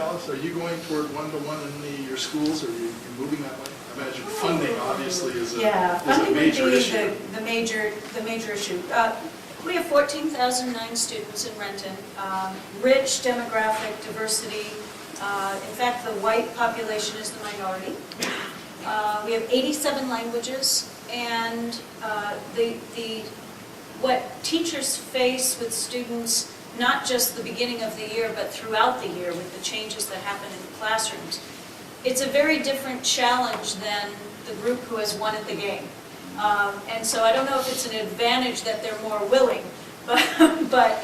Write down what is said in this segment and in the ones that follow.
Alice, are you going toward one-to-one in your schools, or are you moving that way? I imagine funding obviously is a major issue. The major issue. We have 14,009 students in Renton, rich demographic diversity. In fact, the white population is the minority. We have 87 languages, and what teachers face with students, not just the beginning of the year, but throughout the year with the changes that happen in the classrooms, it's a very different challenge than the group who has won at the game. And so I don't know if it's an advantage that they're more willing, but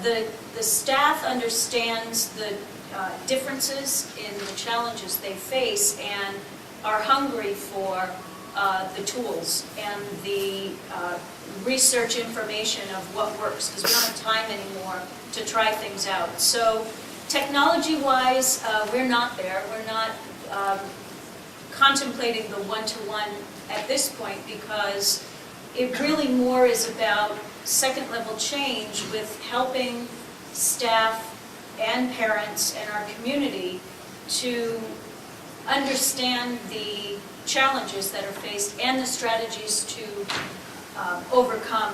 the staff understands the differences in the challenges they face and are hungry for the tools and the research information of what works, because we don't have time anymore to try things out. So technology-wise, we're not there. We're not contemplating the one-to-one at this point, because it really more is about second-level change with helping staff and parents and our community to understand the challenges that are faced and the strategies to overcome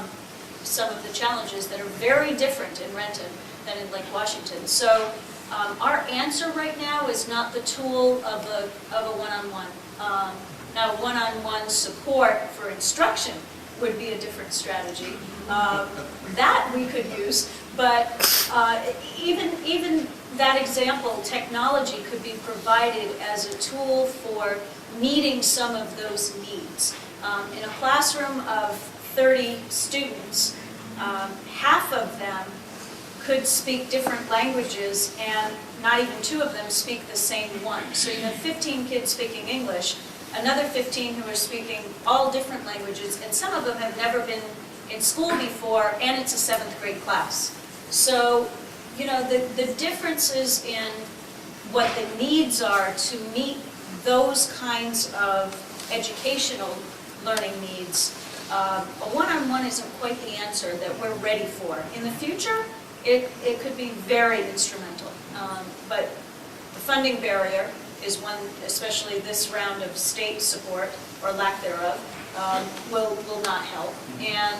some of the challenges that are very different in Renton than in Lake Washington. So our answer right now is not the tool of a one-on-one. Now, one-on-one support for instruction would be a different strategy. That we could use, but even that example, technology could be provided as a tool for meeting some of those needs. In a classroom of 30 students, half of them could speak different languages, and not even 2 of them speak the same one. So you have 15 kids speaking English, another 15 who are speaking all different languages, and some of them have never been in school before, and it's a 7th grade class. So, you know, the differences in what the needs are to meet those kinds of educational learning needs, a one-on-one isn't quite the answer that we're ready for. In the future, it could be very instrumental, but the funding barrier is one, especially this round of state support, or lack thereof, will not help. And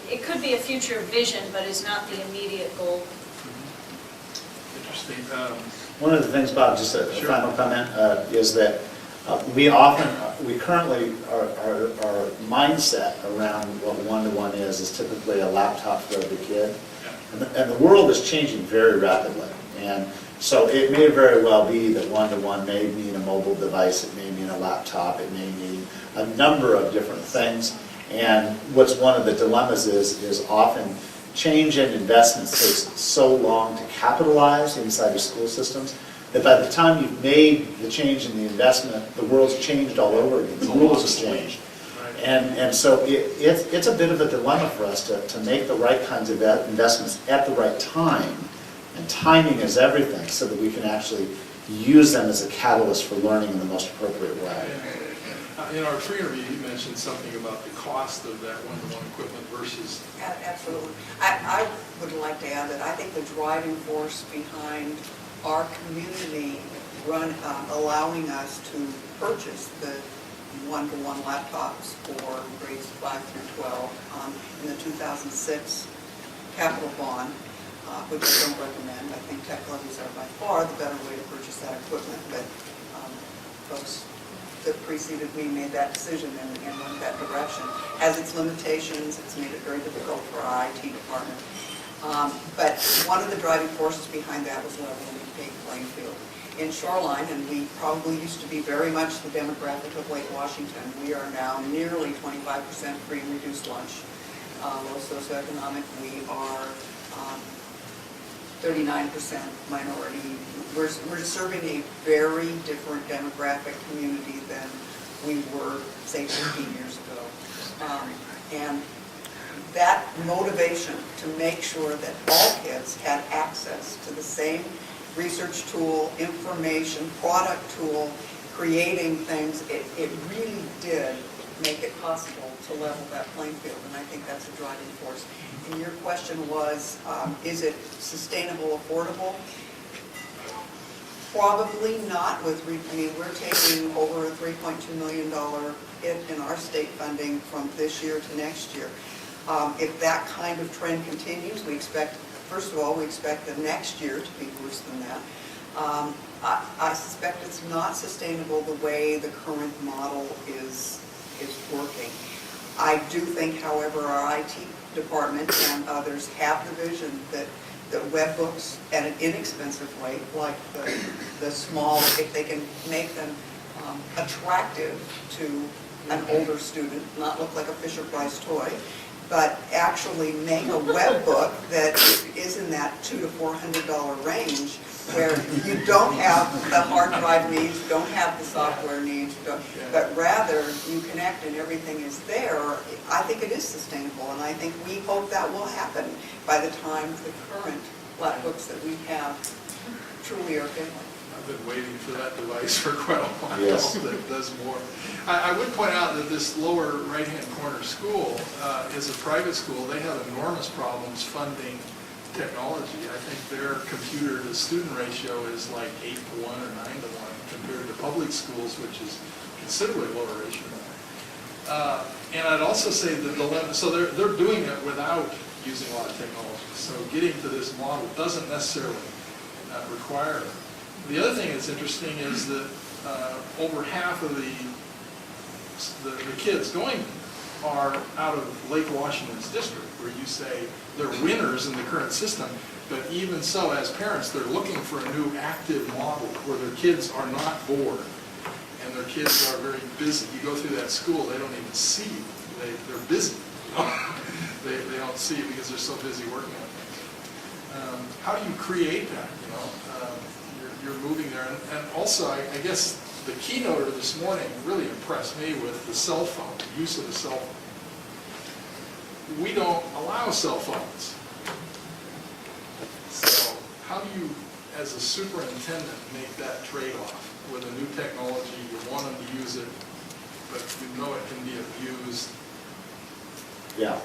it could be a future vision, but is not the immediate goal. Interesting. One of the things, Bob, just a final comment, is that we currently, our mindset around what one-to-one is typically a laptop for every kid. And the world is changing very rapidly. And so it may very well be that one-to-one may mean a mobile device, it may mean a laptop, it may mean a number of different things. And what's one of the dilemmas is often change in investments takes so long to capitalize inside of school systems that by the time you've made the change in the investment, the world's changed all over again. The rules have changed. And so it's a bit of a dilemma for us to make the right kinds of investments at the right time. And timing is everything, so that we can actually use them as a catalyst for learning in the most appropriate way. In our pre-interview, you mentioned something about the cost of that one-to-one equipment versus... Absolutely. I would like to add that I think the driving force behind our community allowing us to purchase the one-to-one laptops for grades 5 through 12 in the 2006 capital bond, which I don't recommend. I think tech levies are by far the better way to purchase that equipment, but folks that preceded me made that decision and went that direction. Has its limitations, it's made it very difficult for our IT department. But one of the driving forces behind that was leveling the playing field. In Shoreline, and we probably used to be very much the demographic of Lake Washington, we are now nearly 25% free and reduced lunch. Low socioeconomic, we are 39% minority. We're serving a very different demographic community than we were, say, 15 years ago. And that motivation to make sure that all kids had access to the same research tool, information, product tool, creating things, it really did make it possible to level that playing field, and I think that's a driving force. And your question was, is it sustainable, affordable? Probably not with, I mean, we're taking over a $3.2 million hit in our state funding from this year to next year. If that kind of trend continues, we expect, first of all, we expect the next year to be worse than that. I suspect it's not sustainable the way the current model is working. I do think, however, our IT department and others have the vision that web books at an inexpensive rate, like the small, if they can make them attractive to an older student, not look like a Fisher-Price toy, but actually make a web book that is in that $200 to $400 range, where you don't have the hard drive needs, you don't have the software needs, but rather you connect and everything is there. I think it is sustainable, and I think we hope that will happen by the time the current flat books that we have truly are failing. I've been waiting for that device for quite a while. Yes. That does more. I would point out that this lower right-hand corner school is a private school. They have enormous problems funding technology. I think their computer to student ratio is like 8:1 or 9:1 compared to public schools, which is considerably lower ratio. And I'd also say that so they're doing it without using a lot of technology. So getting to this model doesn't necessarily require it. The other thing that's interesting is that over half of the kids going are out of Lake Washington's district, where you say they're winners in the current system, but even so, as parents, they're looking for a new active model where their kids are not bored and their kids are very busy. You go through that school, they don't even see you. They're busy. They don't see you because they're so busy working on things. How do you create that? You're moving there, and also, I guess the keynoter this morning really impressed me with the cell phone, the use of the cell phone. We don't allow cell phones. So how do you, as a superintendent, make that trade-off with a new technology? You want them to use it, but you know it can be abused. Yeah.